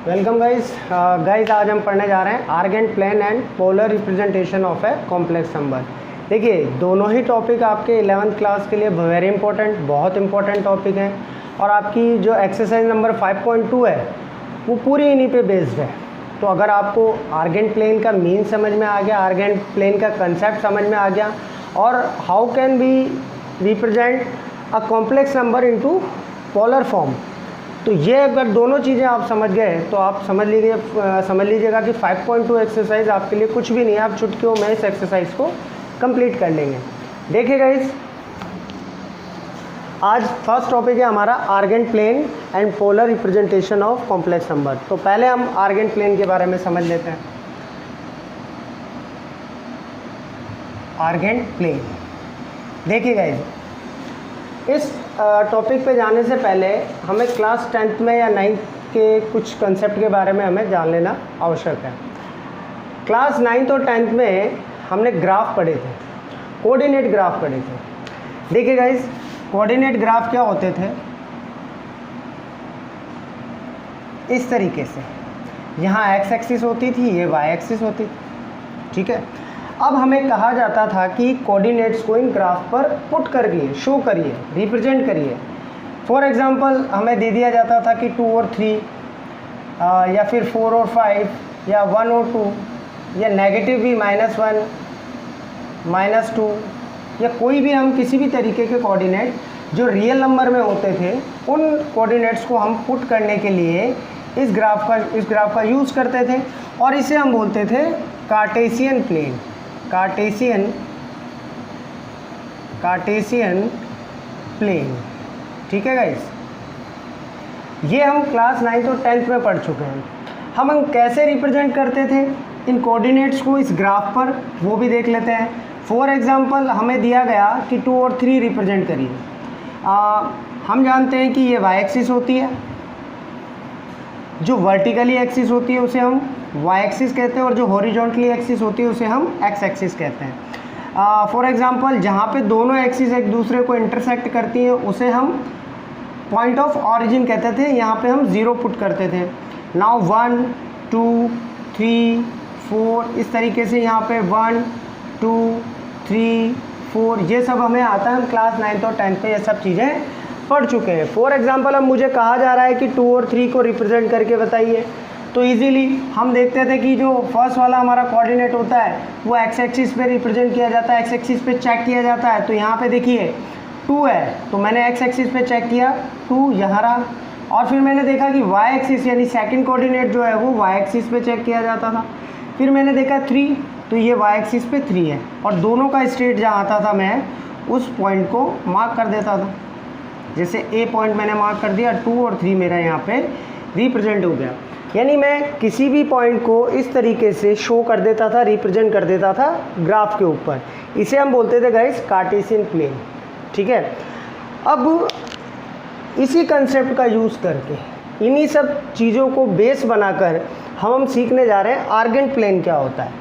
Welcome guys आज हम पढ़ने जा रहे हैं argand plane and polar representation of a complex number. देखिए दोनों ही टॉपिक आपके 11th क्लास के लिए वेरी इंपॉर्टेंट, बहुत इंपॉर्टेंट टॉपिक हैं और आपकी जो एक्सरसाइज नंबर 5.2 है वो पूरी इन्हीं पे बेस्ड है। तो अगर आपको आर्गेंट प्लेन का मीन समझ में आ गया, आर्गेंट प्लेन का कंसेप्ट समझ में आ गया और how can be represent a complex number into polar form, तो ये अगर दोनों चीज़ें आप समझ गए तो आप समझ लीजिएगा कि 5.2 एक्सरसाइज आपके लिए कुछ भी नहीं है। आप चुटकियों में इस एक्सरसाइज को कंप्लीट कर लेंगे। देखिए गाइस, आज फर्स्ट टॉपिक है हमारा argand plane and polar representation of complex number. तो पहले हम आर्गेंट प्लेन के बारे में समझ लेते हैं। आर्गेंट प्लेन, देखिए गाइस, इस टॉपिक पे जाने से पहले हमें क्लास 10th में या 9th के कुछ कंसेप्ट के बारे में हमें जान लेना आवश्यक है। क्लास 9th और 10th में हमने ग्राफ पढ़े थे, कोऑर्डिनेट ग्राफ पढ़े थे। देखिए गाइस, कोऑर्डिनेट ग्राफ क्या होते थे, इस तरीके से, यहाँ एक्स एक्सिस होती थी, ये वाई एक्सिस होती थी, ठीक है। अब हमें कहा जाता था कि कोऑर्डिनेट्स को इन ग्राफ पर पुट करिए, शो करिए, रिप्रेजेंट करिए। फॉर एग्जांपल हमें दे दिया जाता था कि 2 और 3 या फिर 4 और 5 या 1 और 2 या नेगेटिव भी -1 -2 या कोई भी, हम किसी भी तरीके के कोऑर्डिनेट जो रियल नंबर में होते थे उन कोऑर्डिनेट्स को हम पुट करने के लिए इस ग्राफ का यूज़ करते थे और इसे हम बोलते थे कार्टेशियन प्लेन, कार्टेशियन प्लेन, ठीक है गाइस। ये हम क्लास 9th और 10th में पढ़ चुके हैं। हम कैसे रिप्रेजेंट करते थे इन कोऑर्डिनेट्स को इस ग्राफ पर, वो भी देख लेते हैं। फॉर एग्जांपल हमें दिया गया कि 2 और 3 रिप्रेजेंट करिए। हम जानते हैं कि ये वाई एक्सिस होती है, जो वर्टिकली एक्सिस होती है उसे हम वाई एक्सिस कहते हैं और जो हॉरिजॉन्टली एक्सिस होती है उसे हम एक्स एक्सिस कहते हैं। फॉर एग्जांपल जहाँ पे दोनों एक्सिस एक दूसरे को इंटरसेक्ट करती हैं उसे हम पॉइंट ऑफ ऑरिजिन कहते थे, यहाँ पे हम 0 पुट करते थे। नाउ 1 2 3 4 इस तरीके से यहाँ पे 1 2 3 4 ये सब हमें आता है। हम क्लास 9th और 10th में ये सब चीज़ें पढ़ चुके हैं। फॉर एग्जांपल अब मुझे कहा जा रहा है कि 2 और 3 को रिप्रेजेंट करके बताइए, तो इजीली हम देखते थे कि जो फर्स्ट वाला हमारा कोऑर्डिनेट होता है वो एक्स एक्सिस पे रिप्रेजेंट किया जाता है, एक्स एक्सिस पे चेक किया जाता है। तो यहाँ पे देखिए 2 है तो मैंने एक्स एक्सिस पे चेक किया, 2 यहाँ रहा। और फिर मैंने देखा कि वाई एक्सिस यानी सेकंड कोऑर्डिनेट जो है वो वाई एक्सिस पे चेक किया जाता था। फिर मैंने देखा 3, तो ये वाई एक्सिस पे 3 है और दोनों का स्ट्रेट जहाँ आता था मैं उस पॉइंट को मार्क कर देता था। जैसे ए पॉइंट मैंने मार्क कर दिया, 2 और 3 मेरा यहाँ पे रिप्रेजेंट हो गया। यानी मैं किसी भी पॉइंट को इस तरीके से शो कर देता था, रिप्रेजेंट कर देता था ग्राफ के ऊपर। इसे हम बोलते थे गाइस कार्टेशियन प्लेन, ठीक है। अब इसी कंसेप्ट का यूज़ करके, इन्हीं सब चीज़ों को बेस बनाकर हम सीखने जा रहे हैं आर्गेंट प्लेन क्या होता है।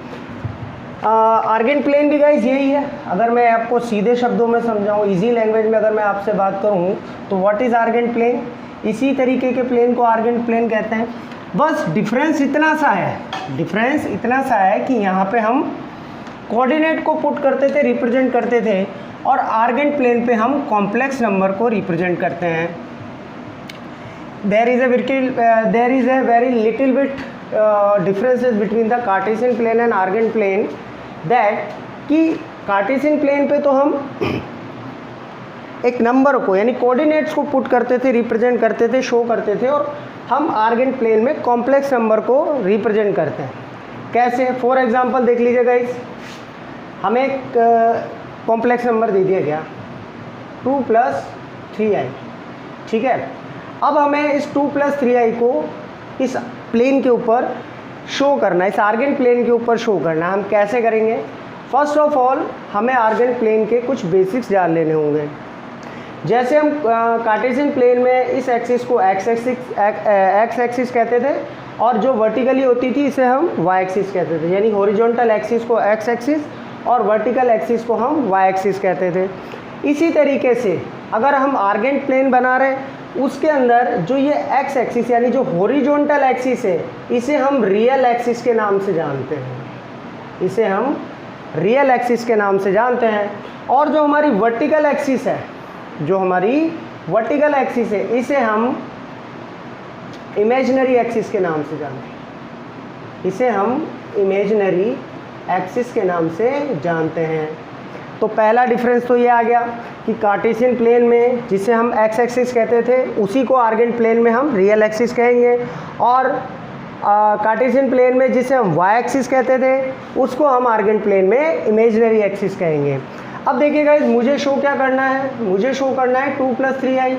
आर्गेंट प्लेन भी गाइस यही है। अगर मैं आपको सीधे शब्दों में समझाऊँ, इजी लैंग्वेज में अगर मैं आपसे बात करूँ तो व्हाट इज़ आर्गेंट प्लेन, इसी तरीके के प्लेन को आर्गेंट प्लेन कहते हैं। बस डिफरेंस इतना सा है कि यहाँ पे हम कोऑर्डिनेट को पुट करते थे, रिप्रेजेंट करते थे और आर्गेंट प्लेन पे हम कॉम्प्लेक्स नंबर को रिप्रेजेंट करते हैं। There is a very little bit differences between the Cartesian plane and Argent plane, that कि कार्टेशियन प्लेन पे तो हम एक नंबर को यानी कोऑर्डिनेट्स को पुट करते थे, रिप्रेजेंट करते थे, शो करते थे, और हम आर्गेंट प्लेन में कॉम्प्लेक्स नंबर को रिप्रेजेंट करते हैं। कैसे? फॉर एग्जांपल देख लीजिए गाइस, हमें एक कॉम्प्लेक्स नंबर दे दिया गया 2 + 3i, ठीक है। अब हमें इस 2 + 3i को इस प्लेन के ऊपर शो करना है, इस आर्गेंट प्लेन के ऊपर शो करना है। हम कैसे करेंगे? फर्स्ट ऑफ ऑल हमें आर्गेंट प्लेन के कुछ बेसिक्स जान लेने होंगे। जैसे हम कार्टेशियन प्लेन में इस एक्सिस को एक्स एक्सिस कहते थे और जो वर्टिकली होती थी इसे हम वाई एक्सिस कहते थे, यानी हॉरिजॉन्टल एक्सिस को एक्स एक्सिस और वर्टिकल एक्सिस को हम वाई एक्सिस कहते थे। इसी तरीके से अगर हम आर्गेंट प्लेन बना रहे हैं उसके अंदर जो ये एक्स एक्सिस यानी जो हॉरिजॉन्टल एक्सिस है इसे हम रियल एक्सिस के नाम से जानते हैं, इसे हम रियल एक्सिस के नाम से जानते हैं। और जो हमारी वर्टिकल एक्सिस है, जो हमारी वर्टिकल एक्सिस है इसे हम इमेजिनरी एक्सिस के नाम से जानते हैं, इसे हम इमेजिनरी एक्सिस के नाम से जानते हैं। तो पहला डिफरेंस तो ये आ गया कि कार्टेशियन प्लेन में जिसे हम एक्स एक्सिस कहते थे उसी को आर्गेंट प्लेन में हम रियल एक्सिस कहेंगे, और कार्टेशियन प्लेन में जिसे हम वाई एक्सिस कहते थे उसको हम आर्गेंट प्लेन में इमेजिनरी एक्सिस कहेंगे। अब देखिएगा मुझे शो क्या करना है, मुझे शो करना है 2 + 3i।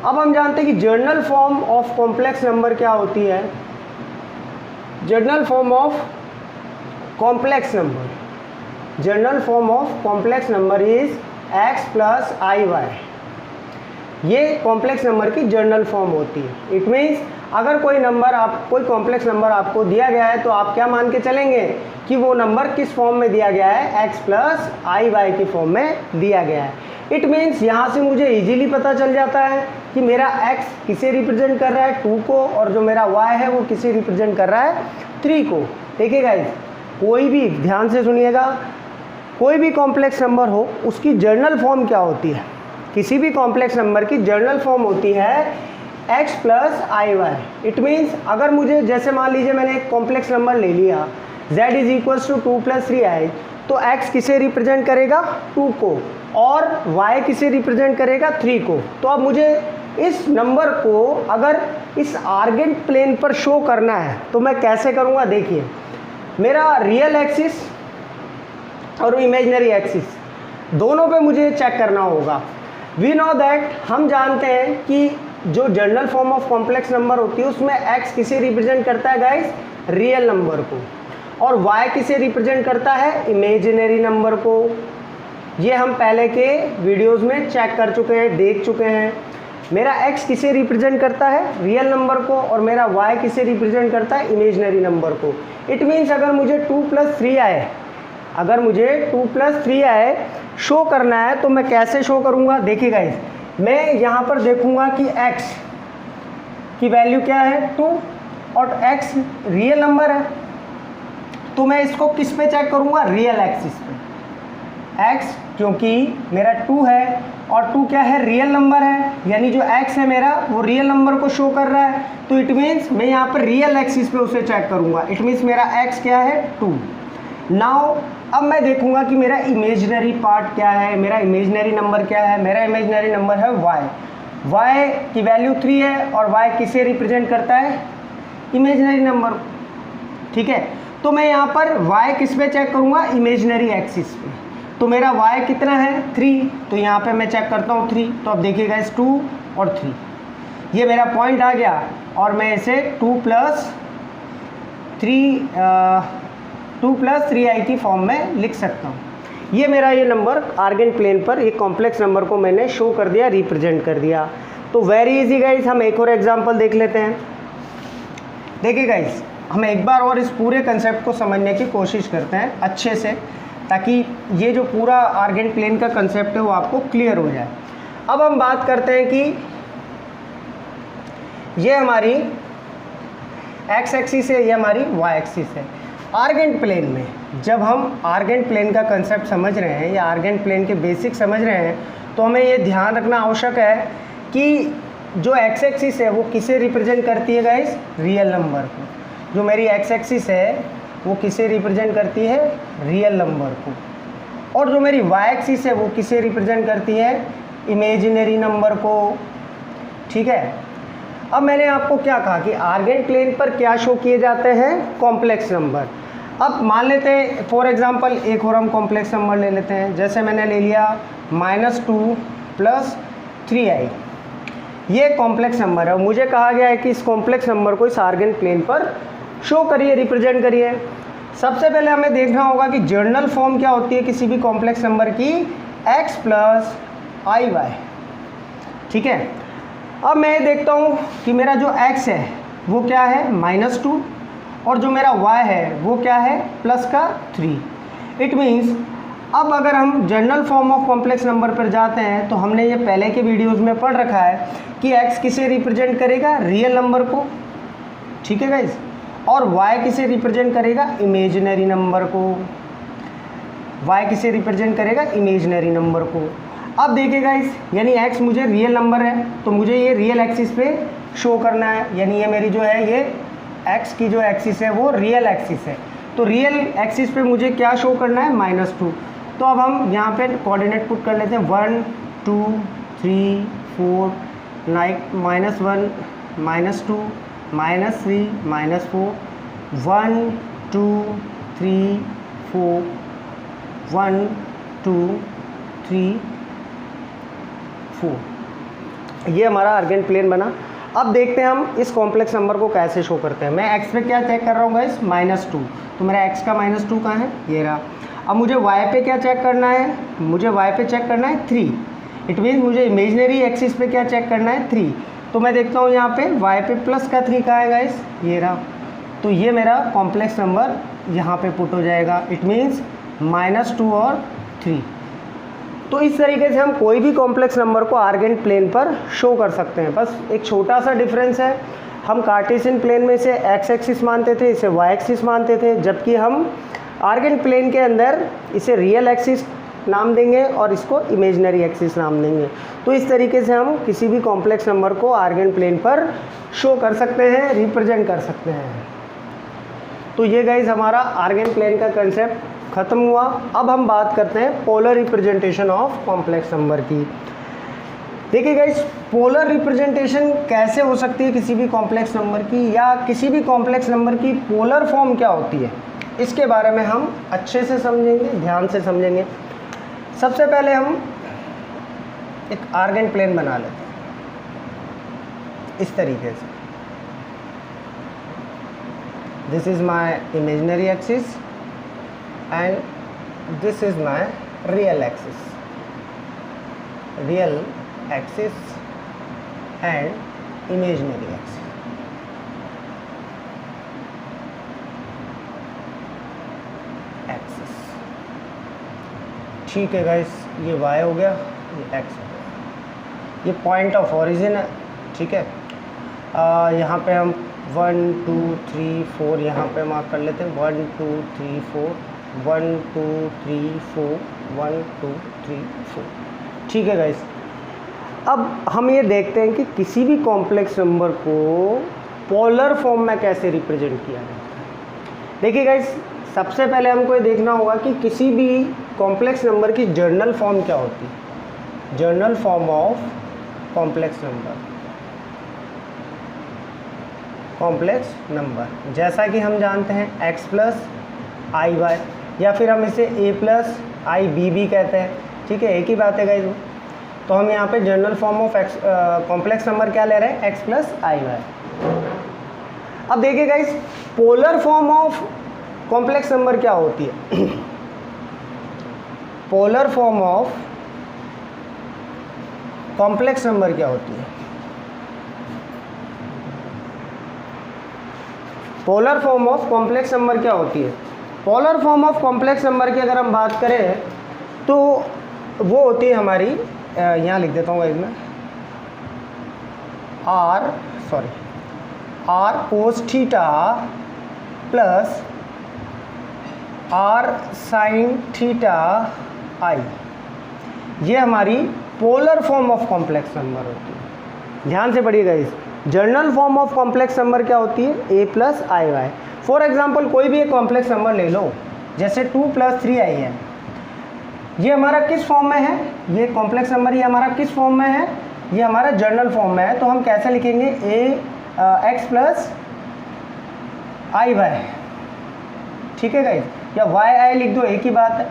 अब हम जानते हैं कि journal form of complex number क्या होती है। Journal form of complex number, journal form of complex number is x + iy। ये कॉम्प्लेक्स नंबर की जर्नल फॉर्म होती है। इट मीन्स अगर कोई कॉम्प्लेक्स नंबर आपको दिया गया है तो आप क्या मान के चलेंगे कि वो नंबर किस फॉर्म में दिया गया है, x + iy की फॉर्म में दिया गया है। इट मीन्स यहाँ से मुझे इजीली पता चल जाता है कि मेरा x किसे रिप्रेजेंट कर रहा है, 2 को, और जो मेरा y है वो किसे रिप्रेजेंट कर रहा है, 3 को। ठीक है गाइस, कोई भी ध्यान से सुनिएगा, कोई भी कॉम्प्लेक्स नंबर हो उसकी जर्नल फॉर्म क्या होती है, किसी भी कॉम्प्लेक्स नंबर की जर्नल फॉर्म होती है x + iy। इट मीन्स अगर मुझे, जैसे मान लीजिए मैंने एक कॉम्प्लेक्स नंबर ले लिया z = 2 + 3i, तो x किसे रिप्रेजेंट करेगा, 2 को, और y किसे रिप्रेजेंट करेगा, 3 को। तो अब मुझे इस नंबर को अगर इस आर्गेंट प्लेन पर शो करना है तो मैं कैसे करूँगा। देखिए, मेरा रियल एक्सिस और इमेजिनरी एक्सिस दोनों पे मुझे चेक करना होगा। वी नो दैट, हम जानते हैं कि जो journal form of complex number होती है उसमें x किसे रिप्रेजेंट करता है गाइस, रियल नंबर को, और y किसे रिप्रेजेंट करता है, इमेजिनरी नंबर को। ये हम पहले के वीडियोस में चेक कर चुके हैं, देख चुके हैं। मेरा x किसे रिप्रेजेंट करता है, रियल नंबर को, और मेरा y किसे रिप्रेजेंट करता है, इमेजिनरी नंबर को। इट मीन्स अगर मुझे 2 + 3i, अगर मुझे 2 + 3i शो करना है तो मैं कैसे शो करूँगा। देखिए गाइस, मैं यहाँ पर देखूँगा कि x की वैल्यू क्या है, 2, और x रियल नंबर है, तो मैं इसको किस पे चेक करूँगा, रियल एक्सिस पे। x क्योंकि मेरा 2 है और 2 क्या है, रियल नंबर है, यानी जो x है मेरा वो रियल नंबर को शो कर रहा है, तो इट मीन्स मैं यहाँ पर रियल एक्सिस पे उसे चेक करूँगा। इट मीन्स मेरा x क्या है, 2। नाउ अब मैं देखूंगा कि मेरा इमेजिनरी पार्ट क्या है, मेरा इमेजिनरी नंबर क्या है। मेरा इमेजिनरी नंबर है y की वैल्यू 3 है, और y किसे रिप्रेजेंट करता है, इमेजिनरी नंबर। ठीक है, तो मैं यहाँ पर y किस पे चेक करूँगा, इमेजिनरी एक्सिस पे। तो मेरा y कितना है, 3, तो यहाँ पे मैं चेक करता हूँ 3। तो अब देखिएगा इस 2 और 3, ये मेरा पॉइंट आ गया, और मैं इसे 2 + 3i की फॉर्म में लिख सकता हूँ। ये मेरा ये नंबर आर्गेंट प्लेन पर, ये कॉम्प्लेक्स नंबर को मैंने शो कर दिया, रिप्रेजेंट कर दिया। तो वेरी इजी गाइस, हम एक और एग्जांपल देख लेते हैं। देखिए गाइस, हम एक बार और इस पूरे कंसेप्ट को समझने की कोशिश करते हैं अच्छे से, ताकि ये जो पूरा आर्गेंट प्लेन का कंसेप्ट है वो आपको क्लियर हो जाए। अब हम बात करते हैं कि ये हमारी x एक्सिस है, ये हमारी y एक्सिस है। आर्गेंट प्लेन में जब हम आर्गेंट प्लेन का कंसेप्ट समझ रहे हैं या आर्गेंट प्लेन के बेसिक समझ रहे हैं, तो हमें ये ध्यान रखना आवश्यक है कि जो x एक्सिस है वो किसे रिप्रेजेंट करती है गाइस, रियल नंबर को। जो मेरी x एक्सिस है वो किसे रिप्रेजेंट करती है, रियल नंबर को, और जो मेरी y एक्सिस है वो किसे रिप्रेजेंट करती है, इमेजिनरी नंबर को। ठीक है, अब मैंने आपको क्या कहा कि आर्गेंट प्लेन पर क्या शो किए जाते हैं, कॉम्प्लेक्स नंबर। अब मान लेते हैं फॉर एग्जांपल एक और हम कॉम्प्लेक्स नंबर ले लेते हैं, जैसे मैंने ले लिया -2 + 3i। ये कॉम्प्लेक्स नंबर है, मुझे कहा गया है कि इस कॉम्प्लेक्स नंबर को इस आर्गेंट प्लेन पर शो करिए, रिप्रेजेंट करिए। सबसे पहले हमें देखना होगा कि जर्नल फॉर्म क्या होती है किसी भी कॉम्प्लेक्स नंबर की, x + iy। ठीक है, अब मैं देखता हूँ कि मेरा जो x है वो क्या है, -2, और जो मेरा y है वो क्या है, +3। इट मीन्स अब अगर हम general form of complex number पर जाते हैं तो हमने ये पहले के वीडियोस में पढ़ रखा है कि x किसे रिप्रेजेंट करेगा, रियल नंबर को, ठीक है गाइस, और y किसे रिप्रेजेंट करेगा, इमेजिनरी नंबर को। y किसे रिप्रेजेंट करेगा, इमेजिनरी नंबर को। अब देखिए गाइस, यानी x मुझे रियल नंबर है तो मुझे ये रियल एक्सिस पे शो करना है, यानी ये मेरी जो है ये x की जो एक्सिस है वो रियल एक्सिस है। तो रियल एक्सिस पे मुझे क्या शो करना है, -2। तो अब हम यहाँ पे कोऑर्डिनेट पुट कर लेते हैं 1 2 3 4 -1 -2 -3 -4 1 2 3 4 1 2 3 4। ये हमारा आर्गेन प्लेन बना। अब देखते हैं हम इस कॉम्प्लेक्स नंबर को कैसे शो करते हैं। मैं x पे क्या चेक कर रहा हूँ गाइस, -2, तो मेरा x का -2 कहाँ है, ये रहा। अब मुझे y पे क्या चेक करना है, मुझे y पे चेक करना है 3। इट मीन्स मुझे इमेजिनरी एक्सिस पे क्या चेक करना है, 3। तो मैं देखता हूँ यहाँ पे y पे प्लस का 3 कहाँ है गाइस, ये रहा। तो ये मेरा कॉम्प्लेक्स नंबर यहाँ पे पुट हो जाएगा। इट मीन्स -2 और 3। तो इस तरीके से हम कोई भी कॉम्प्लेक्स नंबर को आर्गेन प्लेन पर शो कर सकते हैं। बस एक छोटा सा डिफरेंस है, हम कार्टेशियन प्लेन में इसे x एक्सिस मानते थे, इसे y एक्सिस मानते थे, जबकि हम आर्गेन प्लेन के अंदर इसे रियल एक्सिस नाम देंगे और इसको इमेजिनरी एक्सिस नाम देंगे। तो इस तरीके से हम किसी भी कॉम्प्लेक्स नंबर को आर्गेन प्लेन पर शो कर सकते हैं, रिप्रेजेंट कर सकते हैं। तो ये गाइज हमारा आर्गेन प्लेन का कंसेप्ट ख़त्म हुआ। अब हम बात करते हैं polar representation of complex number की। देखिए गाइस, पोलर रिप्रेजेंटेशन कैसे हो सकती है किसी भी कॉम्प्लेक्स नंबर की, या किसी भी कॉम्प्लेक्स नंबर की पोलर फॉर्म क्या होती है, इसके बारे में हम अच्छे से समझेंगे, ध्यान से समझेंगे। सबसे पहले हम एक आर्गेन प्लेन बना लेते हैं इस तरीके से। This is my imaginary axis and this is my real axis and imaginary axis। ठीक है गाइस, ये y हो गया, ये x हो गया, ये पॉइंट ऑफ ओरिजिन है, ठीक है। यहाँ पे हम 1 2 3 4 यहाँ पे मार्क कर लेते हैं, 1 2 3 4 1 2 3 4 1 2 3 4। ठीक है गाइस, अब हम ये देखते हैं कि किसी भी कॉम्प्लेक्स नंबर को पोलर फॉर्म में कैसे रिप्रेजेंट किया जाता है। देखिए गाइस, सबसे pहले हमको ये देखना होगा कि किसी भी कॉम्प्लेक्स नंबर की जर्नल फॉर्म क्या होती है। Journal form of complex number जैसा कि हम जानते हैं x प्लस आई वाई, या फिर हम इसे a प्लस आई बी भी कहते हैं, ठीक है, एक ही बात है गाइस। तो हम यहाँ पे general form of complex number क्या ले रहे हैं, x प्लस आई वाई। अब देखिए guys, polar form of complex number क्या होती है। Polar form of complex number क्या होती है। Polar form of complex number क्या होती है। Polar form of complex number की अगर हम बात करें तो वो होती है हमारी, यहाँ लिख देता हूँ इसमें, r cos theta plus r sine theta i, ये हमारी polar form of complex number होती है। ध्यान से पढ़िएगा, इस general form of complex number क्या होती है, a plus i y. For example कोई भी एक कॉम्प्लेक्स नंबर ले लो, जैसे 2 + 3i है, ये हमारा किस फॉर्म में है, ये कॉम्प्लेक्स नंबर ये हमारा किस फॉर्म में है, ये हमारा जर्नल फॉर्म में है। तो हम कैसे लिखेंगे, x प्लस आई वाई, ठीक है गाइस, या yi लिख दो, एक ही बात है,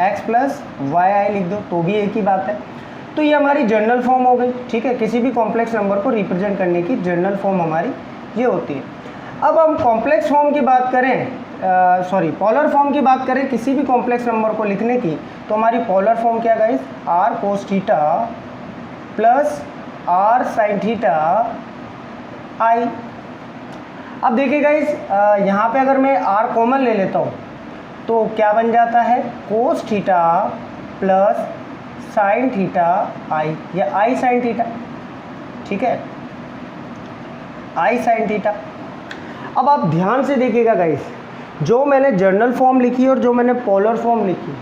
x प्लस yi लिख दो तो भी एक ही बात है। तो ये हमारी जर्नल फॉर्म हो गई, ठीक है, किसी भी कॉम्प्लेक्स नंबर को रिप्रेजेंट करने की जर्नल फॉर्म हमारी ये होती है। अब हम कॉम्प्लेक्स फॉर्म की बात करें, पोलर फॉर्म की बात करें किसी भी कॉम्प्लेक्स नंबर को लिखने की, तो हमारी पोलर फॉर्म क्या guys, r cos theta plus r sin theta i। अब देखिए गाइस, यहाँ पे अगर मैं r कॉमन ले लेता हूँ तो क्या बन जाता है cos theta plus sine theta i, या आई साइन थीटा, ठीक है, आई साइन थीटा। अब आप ध्यान से देखिएगा गाइस, जो मैंने जर्नल फॉर्म लिखी और जो मैंने पोलर फॉर्म लिखी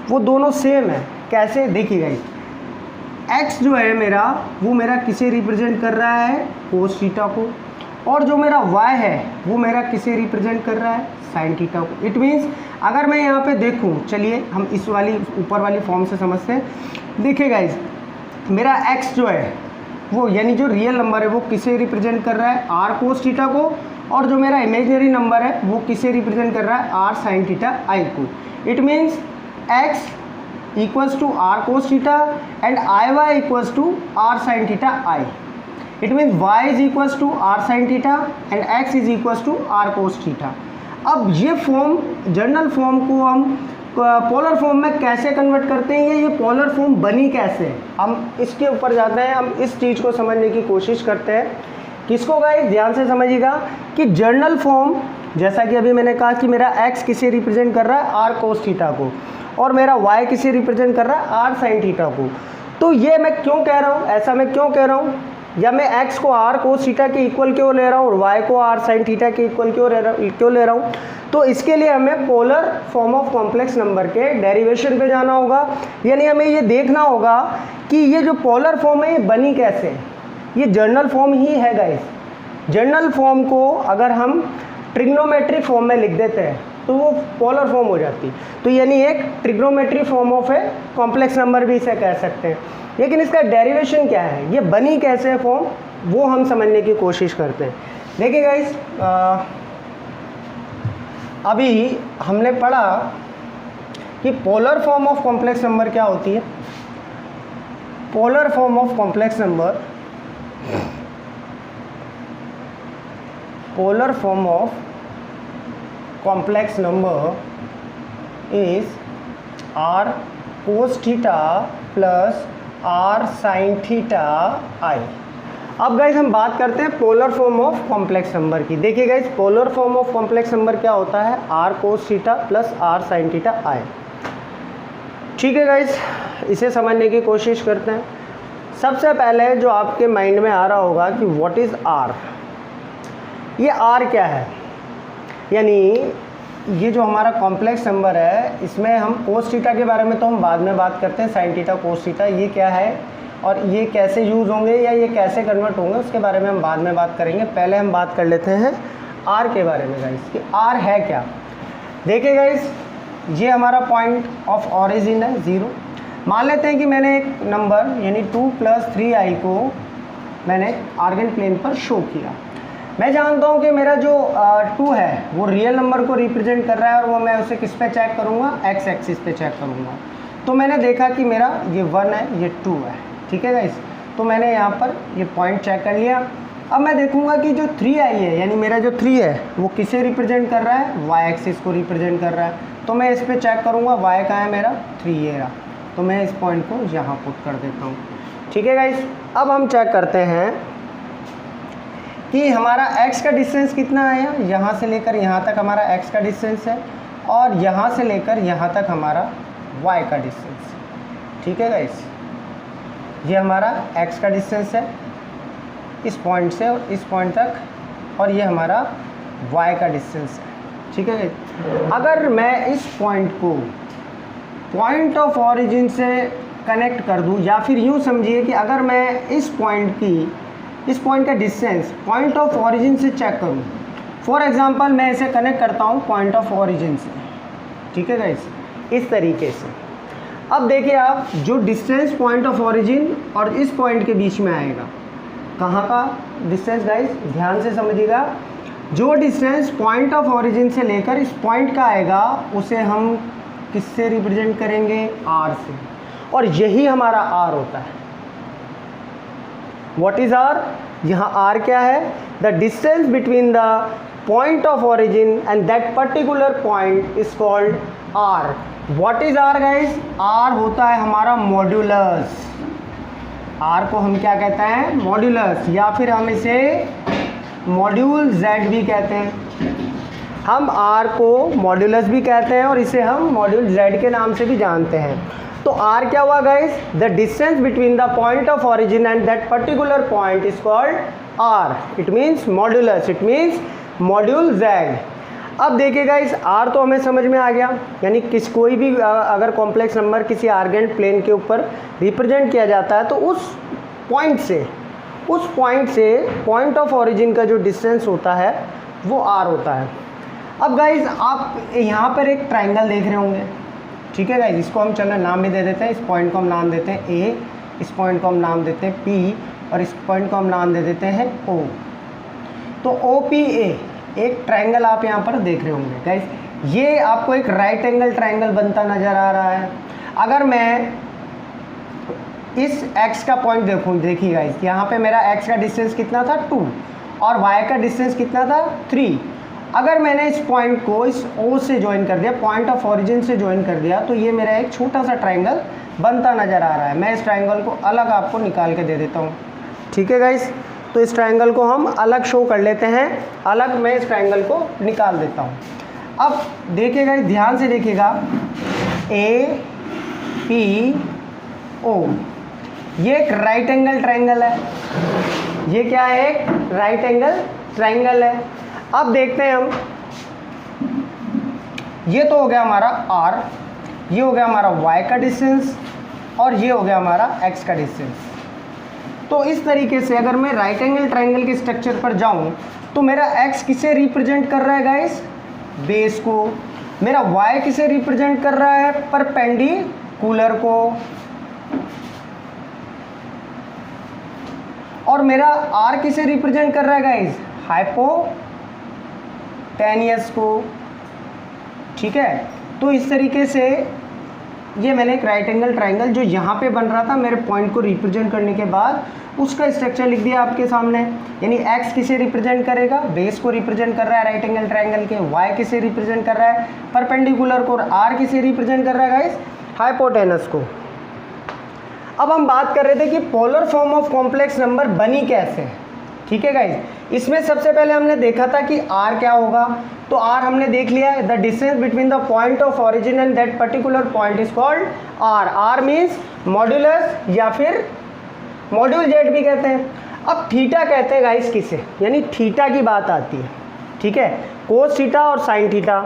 वो दोनों सेम है। कैसे, देखिए गाइस, x जो है मेरा वो मेरा किसे रिप्रेजेंट कर रहा है, कोस थीटा को, और जो मेरा y है वो मेरा किसे रिप्रेजेंट कर रहा है, साइन थीटा को। इट मीन्स अगर मैं यहाँ पे देखूँ, चलिए हम इस वाली ऊपर वाली फॉर्म से समझते हैं। देखिए गाइस, मेरा x जो है वो यानी जो रियल नंबर है वो किसे रिप्रेजेंट कर रहा है, r कोस थीटा को, और जो मेरा इमेजिनरी नंबर है वो किसे रिप्रेजेंट कर रहा है, r साइन थीटा i को। It means x equals to r cos theta and iy equals to r sin theta I. It means y is equals to r sin theta and x is equals to r cos theta. अब ये form journal form को हम polar form में कैसे convert करते हैं, ये polar form बनी कैसे, हम इसके ऊपर जाते हैं, हम इस चीज़ को समझने की कोशिश करते हैं। किसको गाइस, ध्यान से समझिएगा कि जर्नल फॉर्म, जैसा कि अभी मैंने कहा कि मेरा x किसे रिप्रेजेंट कर रहा है, r cos थीटा को, और मेरा y किसे रिप्रेजेंट कर रहा है, r साइन थीटा को। तो ये मैं क्यों कह रहा हूँ, ऐसा मैं क्यों कह रहा हूँ, या मैं x को r cos थीटा के इक्वल क्यों ले रहा हूँ और y को r साइन थीटा के इक्वल क्यों ले रहा हूँ। तो इसके लिए हमें polar form of complex number के डेरिवेशन पे जाना होगा, यानी हमें ये देखना होगा कि ये जो पोलर फॉर्म है ये बनी कैसे है। ये जर्नल फॉर्म ही है गाइस। जर्नल फॉर्म को अगर हम ट्रिग्नोमेट्री फॉर्म में लिख देते हैं तो वो पोलर फॉर्म हो जाती, तो यानी एक trigonometry form of a complex number भी इसे कह सकते हैं। लेकिन इसका डेरिवेशन क्या है, ये बनी कैसे है फॉर्म, वो हम समझने की कोशिश करते हैं। देखिए गाइस, अभी हमने पढ़ा कि polar form of complex number क्या होती है। Polar form of complex number, polar form of complex number is r cos theta plus r sin theta I। अब गाइस हम बात करते हैं polar form of complex number की। देखिए guys, polar form of complex number क्या होता है, r cos theta plus r sin theta I। ठीक है गाइस, इसे समझने की कोशिश करते हैं। सबसे पहले जो आपके माइंड में आ रहा होगा कि व्हाट इज़ r, ये r क्या है, यानी ये जो हमारा कॉम्प्लेक्स नंबर है इसमें हम कोस थीटा के बारे में तो हम बाद में बात करते हैं, साइन थीटा कोस थीटा ये क्या है और ये कैसे यूज़ होंगे या ये कैसे कन्वर्ट होंगे उसके बारे में हम बाद में बात करेंगे। पहले हम बात कर लेते हैं आर के बारे में गाइस, कि आर है क्या। देखिए गाइस, ये हमारा पॉइंट ऑफ ऑरिजिन है 0। मान लेते हैं कि मैंने एक नंबर यानी 2 + 3i को मैंने आर्गन प्लेन पर शो किया। मैं जानता हूँ कि मेरा जो 2 है वो रियल नंबर को रिप्रेजेंट कर रहा है और वो मैं उसे किस पे चेक करूँगा, x एक्सिस पे चेक करूँगा। तो मैंने देखा कि मेरा ये 1 है, ये 2 है, ठीक है गाइस। तो मैंने यहाँ पर ये पॉइंट चेक कर लिया। अब मैं देखूँगा कि जो 3i है यानी मेरा जो 3 है वो किसे रिप्रेजेंट कर रहा है, y एक्सिस को रिप्रेजेंट कर रहा है। तो मैं इस पर चेक करूँगा, y कहाँ है मेरा, 3 ये रहा। तो मैं इस पॉइंट को यहाँ पुट कर देता हूँ, ठीक है गाइस। अब हम चेक करते हैं कि हमारा x का डिस्टेंस कितना है, यहाँ से लेकर यहाँ तक हमारा x का डिस्टेंस है और यहाँ से लेकर यहाँ तक हमारा y का डिस्टेंस, ठीक है गाइस। ये हमारा x का डिस्टेंस है इस पॉइंट से और इस पॉइंट तक, और ये हमारा y का डिस्टेंस है, ठीक है गाइस। अगर मैं इस पॉइंट को पॉइंट ऑफ ऑरिजिन से कनेक्ट कर दूँ, या फिर यूँ समझिए कि अगर मैं इस पॉइंट का डिस्टेंस पॉइंट ऑफ ऑरिजिन से चेक करूं, फॉर एग्जांपल मैं इसे कनेक्ट करता हूं पॉइंट ऑफ ऑरिजिन से, ठीक है गाइस, इस तरीके से। अब देखिए आप, जो डिस्टेंस पॉइंट ऑफ ऑरिजिन और इस पॉइंट के बीच में आएगा, कहाँ का डिस्टेंस गाइस, ध्यान से समझिएगा। जो डिस्टेंस पॉइंट ऑफ ऑरिजिन से लेकर इस पॉइंट का आएगा उसे हम किससे रिप्रेजेंट करेंगे, r से, और यही हमारा r होता है। What is r? यहाँ r क्या है, the distance between the point of origin and that particular point is called r। What is r guys, r होता है हमारा मॉड्यूलस। r को हम क्या कहते हैं, मॉड्यूलस, या फिर हम इसे मॉड्यूल z भी कहते हैं। हम r को मॉड्यूलस भी कहते हैं और इसे हम मॉड्यूल z के नाम से भी जानते हैं। तो r क्या हुआ guys? The distance between the point of origin and that particular point is called r। It means modulus, it means module z। अब देखिए गाइस, r तो हमें समझ में आ गया, यानी कोई भी अगर कॉम्प्लेक्स नंबर किसी आर्गेंट प्लेन के ऊपर रिप्रेजेंट किया जाता है तो उस पॉइंट से पॉइंट ऑफ ओरिजिन का जो डिस्टेंस होता है वो r होता है। अब गाइस आप यहाँ पर एक ट्राइंगल देख रहे होंगे, ठीक है गाइस, इसको हम चलो नाम भी दे देते हैं। इस पॉइंट को हम नाम देते हैं A, इस पॉइंट को हम नाम देते हैं P और इस पॉइंट को हम नाम दे देते हैं O। तो OPA एक ट्राइंगल आप यहाँ पर देख रहे होंगे गाइस, ये आपको एक राइट एंगल ट्राइंगल बनता नज़र आ रहा है। अगर मैं इस x का पॉइंट देखिए गाइस, यहाँ पे मेरा x का डिस्टेंस कितना था 2 और y का डिस्टेंस कितना था 3। अगर मैंने इस पॉइंट को इस O से ज्वाइन कर दिया, पॉइंट ऑफ ओरिजिन से ज्वाइन कर दिया, तो ये मेरा एक छोटा सा ट्राइंगल बनता नज़र आ रहा है। मैं इस ट्राइंगल को अलग आपको निकाल के दे देता हूँ, ठीक है गाइस। तो इस ट्राइंगल को हम अलग शो कर लेते हैं, अलग मैं इस ट्राइंगल को निकाल देता हूँ। अब देखिएगा, ध्यान से देखिएगा, APO ये एक राइट एंगल ट्राइंगल है। ये क्या है? एक राइट एंगल ट्राइंगल है। अब देखते हैं हम, ये तो हो गया हमारा r, ये हो गया हमारा y का डिस्टेंस और ये हो गया हमारा x का डिस्टेंस। तो इस तरीके से अगर मैं राइट एंगल ट्राइंगल के स्ट्रक्चर पर जाऊं तो मेरा x किसे रिप्रेजेंट कर रहा है गाइस? बेस को। मेरा y किसे रिप्रेजेंट कर रहा है? परपेंडिकुलर को। और मेरा r किसे रिप्रेजेंट कर रहा है गाइस? हाइपोटेनियस को, ठीक है। तो इस तरीके से ये मैंने एक राइट एंगल ट्राइंगल जो यहाँ पे बन रहा था मेरे पॉइंट को रिप्रेजेंट करने के बाद उसका स्ट्रक्चर लिख दिया आपके सामने। यानी x किसे रिप्रेजेंट करेगा? बेस को रिप्रेजेंट कर रहा है राइट एंगल ट्राइंगल के। y किसे रिप्रेजेंट कर रहा है? परपेंडिकुलर को। और r किसे रिप्रेजेंट कर रहा है गाइस? हाइपोटेनस को। अब हम बात कर रहे थे कि polar form of complex number बनी कैसे, ठीक है गाइस। इसमें सबसे पहले हमने देखा था कि r क्या होगा, तो r हमने देख लिया, the distance between the point of origin and that particular point is called r। r means modulus या फिर मॉड्यूल z भी कहते हैं। अब थीटा कहते हैं गाइस किसे, यानी थीटा की बात आती है, ठीक है, कोस थीटा और साइन थीटा।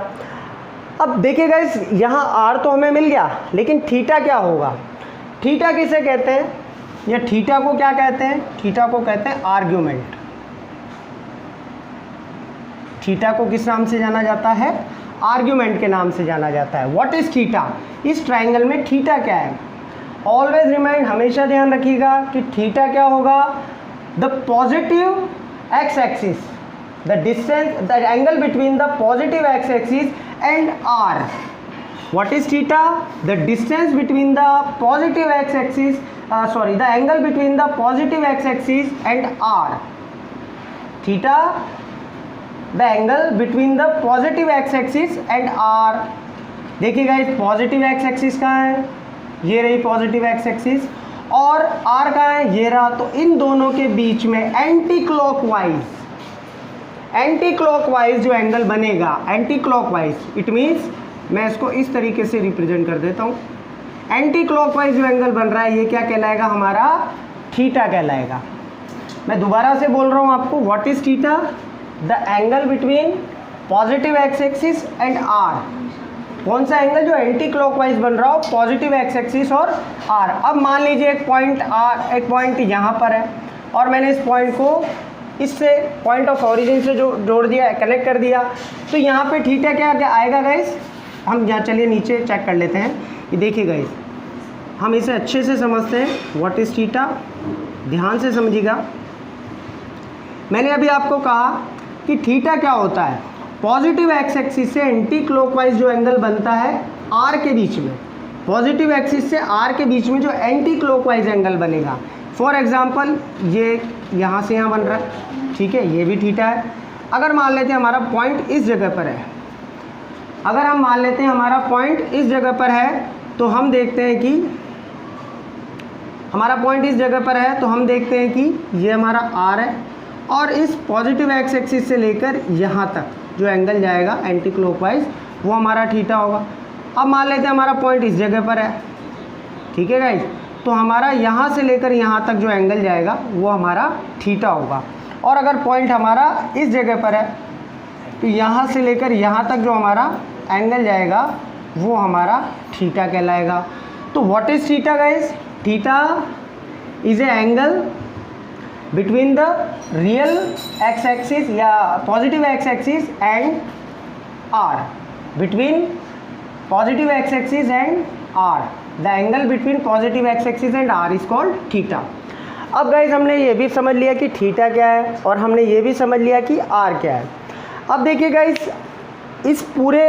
अब देखिए गाइस, यहाँ r तो हमें मिल गया, लेकिन थीटा क्या होगा? थीटा किसे कहते हैं या थीटा को क्या कहते हैं? थीटा को कहते हैं आर्ग्यूमेंट। थीटा को किस नाम से जाना जाता है? आर्ग्यूमेंट के नाम से जाना जाता है। What is theta? इस ट्राइंगल में थीटा क्या है? ऑलवेज रिमाइंड, हमेशा ध्यान रखिएगा कि थीटा क्या होगा? The positive x axis, the distance, the angle between the positive x axis and R. What is theta? The distance between the positive x-axis, the angle between the positive x-axis and r. Theta, the angle between the positive x-axis and r. देखिए guys, positive x axis कहाँ है? ये रही positive x axis, और r कहाँ है? ये रहा। तो इन दोनों के बीच में एंटी क्लॉकवाइज जो एंगल बनेगा, एंटी क्लॉकवाइज, इट मीन्स मैं इसको इस तरीके से रिप्रेजेंट कर देता हूँ। एंटी क्लॉकवाइज जो एंगल बन रहा है ये क्या कहलाएगा? हमारा थीटा कहलाएगा। मैं दोबारा से बोल रहा हूँ आपको, what is theta? The angle between positive x axis and R. कौन सा एंगल? जो एंटी क्लॉकवाइज बन रहा हो, पॉजिटिव एक्स एक्सिस और आर। अब मान लीजिए एक पॉइंट यहाँ पर है और मैंने इस पॉइंट को इससे पॉइंट ऑफ ओरिजिन से जो जोड़ दिया, कनेक्ट कर दिया, तो यहाँ पे थीटा क्या आएगा गाइस? हम यहाँ चलिए नीचे चेक कर लेते हैं। ये देखिए गाइस, हम इसे अच्छे से समझते हैं। What is theta? ध्यान से समझिएगा। मैंने अभी आपको कहा कि थीटा क्या होता है? पॉजिटिव एक्स एक्सिस से एंटी क्लॉकवाइज जो एंगल बनता है आर के बीच में, पॉजिटिव एक्सिस से आर के बीच में जो एंटी क्लॉकवाइज एंगल बनेगा। फॉर एग्जांपल ये यहाँ से यहाँ बन रहा है, ठीक है, ये भी थीटा है। अगर मान लेते हैं हमारा पॉइंट इस जगह पर है, अगर हम मान लेते हैं हमारा पॉइंट इस जगह पर है, तो हम देखते हैं कि हमारा पॉइंट इस जगह पर है, तो हम देखते हैं कि ये हमारा आर है और इस पॉजिटिव एक्स एक्सिस से लेकर यहाँ तक जो एंगल जाएगा एंटी क्लॉकवाइज वो हमारा थीटा होगा। अब मान लेते हैं हमारा पॉइंट इस जगह पर है, ठीक है गाइज, तो हमारा यहाँ से लेकर यहाँ तक जो एंगल जाएगा वो हमारा थीटा होगा। और अगर पॉइंट हमारा इस जगह पर है तो यहाँ से लेकर यहाँ तक जो हमारा एंगल जाएगा वो हमारा थीटा कहलाएगा। तो what is theta guys? Theta is a angle between the real x axis या positive x axis and r, between positive x axis and r, the angle between positive x axis and r is called theta. अब guys हमने ये भी समझ लिया कि theta क्या है और हमने ये भी समझ लिया कि आर क्या है। अब देखिए गाइज, इस पूरे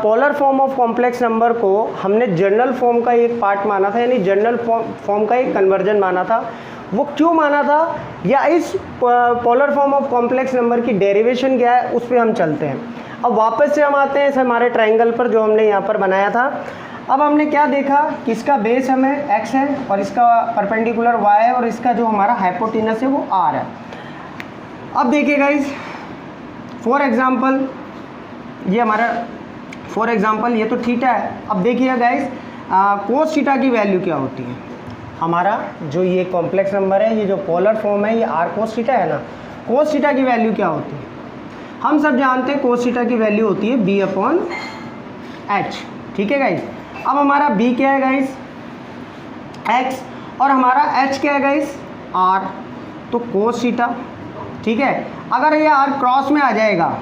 polar form of complex number को हमने जनरल फॉर्म का एक पार्ट माना था, यानी जनरल फॉर्म का एक कन्वर्जन माना था। वो क्यों माना था या इस polar form of complex number की डेरिवेशन क्या है उस पर हम चलते हैं। अब वापस से हम आते हैं इस हमारे ट्राइंगल पर जो हमने यहाँ पर बनाया था। अब हमने क्या देखा कि इसका बेस हमें x है और इसका परपेंडिकुलर y है और इसका जो हमारा हाइपोटेनस है वो r है। अब देखिए गाइज, फॉर एग्जांपल ये हमारा ये तो थीटा है। अब देखिए गाइज, कोस थीटा की वैल्यू क्या होती है? हमारा जो ये कॉम्प्लेक्स नंबर है, ये जो पोलर फॉर्म है, ये r कोस थीटा है ना। कोस थीटा की वैल्यू क्या होती है? हम सब जानते हैं कोस थीटा की वैल्यू होती है b/h, ठीक है गाइज। अब हमारा b क्या है गाइज? x, और हमारा h क्या है गाइज? r, तो कोस थीटा, ठीक है। अगर ये r क्रॉस में आ जाएगा,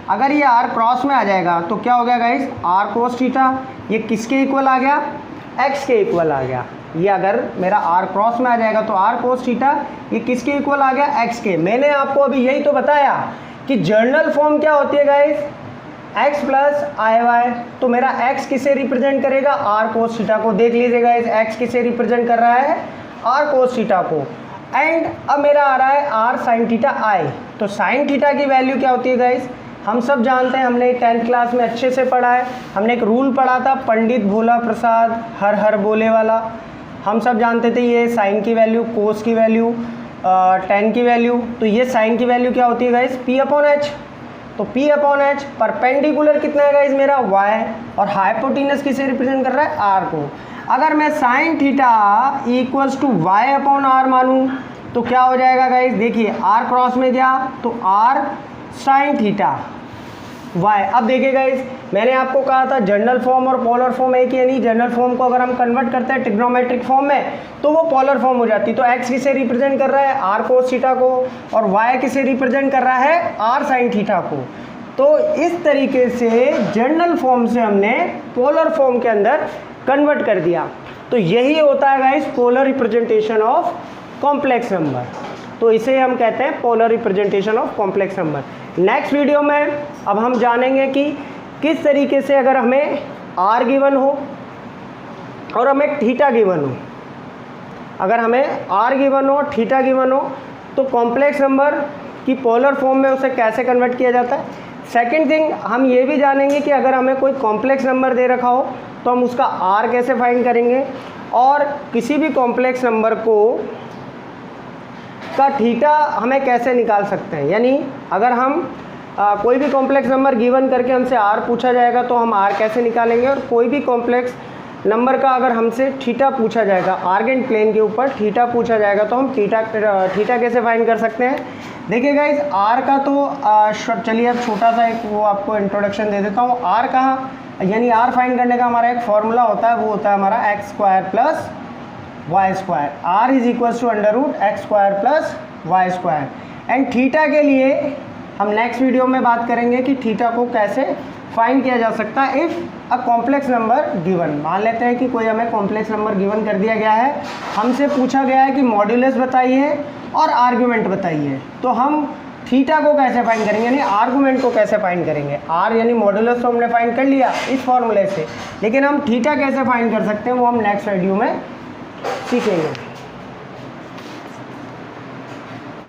अगर ये r क्रॉस में आ जाएगा तो क्या हो गया गाइज? r cos theta. ये किसके इक्वल आ गया? x के इक्वल आ गया। ये अगर मेरा r क्रॉस में आ जाएगा तो r कोस थीटा, ये किसके इक्वल आ गया? x के। मैंने आपको अभी यही तो बताया कि जर्नल फॉर्म क्या होती है guys? x plus i Y. तो मेरा x किसे रिप्रेजेंट करेगा? r कोस थीटा को। देख लीजिए गाइज, x किसे रिप्रेजेंट कर रहा है? r कोस थीटा को। एंड अब मेरा आ रहा है r साइन थीटा i। तो साइन थीटा की वैल्यू क्या होती है गाइज? हम सब जानते हैं, हमने 10th क्लास में अच्छे से पढ़ा है। हमने एक रूल पढ़ा था, पंडित भोला प्रसाद हर हर बोले वाला। हम सब जानते थे ये साइन की वैल्यू, कोस की वैल्यू, टेन की वैल्यू। तो ये साइन की वैल्यू क्या होती है गाइज? p/h। तो p/h परपेंडिकुलर कितना है गाइज? मेरा y, और हाइपोटेनस किसे रिप्रेजेंट कर रहा है? r को। अगर मैं sine theta equals to y/r मानूँ तो क्या हो जाएगा गाइज? देखिए r क्रॉस में गया तो r साइन थीटा y। अब देखिए गाइज, मैंने आपको कहा था जनरल फॉर्म और पोलर फॉर्म एक ही है। नहीं, जनरल फॉर्म को अगर हम कन्वर्ट करते हैं ट्रिग्नोमेट्रिक फॉर्म में तो वो पोलर फॉर्म हो जाती। तो x किसे रिप्रेजेंट कर रहा है? r कोस थीटा को, और y किसे रिप्रेजेंट कर रहा है? r साइन थीटा को। तो इस तरीके से जनरल फॉर्म से हमने पोलर फॉर्म के अंदर कन्वर्ट कर दिया। तो यही होता है guys polar representation of complex number. तो इसे हम कहते हैं polar representation of complex number. Next video में अब हम जानेंगे कि किस तरीके से अगर हमें r गिवन हो और हमें थीटा गिवन हो, अगर हमें r गिवन हो, थीटा गिवन हो, तो कॉम्प्लेक्स नंबर की पोलर फॉर्म में उसे कैसे कन्वर्ट किया जाता है। सेकंड थिंग, हम ये भी जानेंगे कि अगर हमें कोई कॉम्प्लेक्स नंबर दे रखा हो तो हम उसका r कैसे फाइंड करेंगे, और किसी भी कॉम्प्लेक्स नंबर को का थीटा हमें कैसे निकाल सकते हैं। यानी अगर हम कोई भी कॉम्प्लेक्स नंबर गिवन करके हमसे r पूछा जाएगा तो हम r कैसे निकालेंगे, और कोई भी कॉम्प्लेक्स नंबर का अगर हमसे थीटा पूछा जाएगा, आर्गेंट प्लेन के ऊपर थीटा पूछा जाएगा तो हम थीटा कैसे फाइंड कर सकते हैं। देखिए गाइज, r का तो चलिए अब छोटा सा एक वो आपको इंट्रोडक्शन दे देता हूँ। r कहाँ, यानी r फाइंड करने का हमारा एक फॉर्मूला होता है, वो होता है हमारा x square plus Y square. r is equals to √x square plus Y square. And theta के लिए हम नेक्स्ट वीडियो में बात करेंगे कि थीटा को कैसे फाइंड किया जा सकता है if a complex number given. मान लेते हैं कि कोई हमें कॉम्प्लेक्स नंबर गिवन कर दिया गया है, हमसे पूछा गया है कि मॉड्यूलस बताइए और आर्ग्यूमेंट बताइए, तो हम थीटा को कैसे फाइंड करेंगे, यानी आर्गूमेंट को कैसे फाइंड करेंगे। r यानी मॉड्यूलस तो हमने फाइंड कर लिया इस फॉर्मूले से, लेकिन हम थीटा कैसे फाइंड कर सकते हैं वो हम नेक्स्ट वीडियो में सीखेंगे।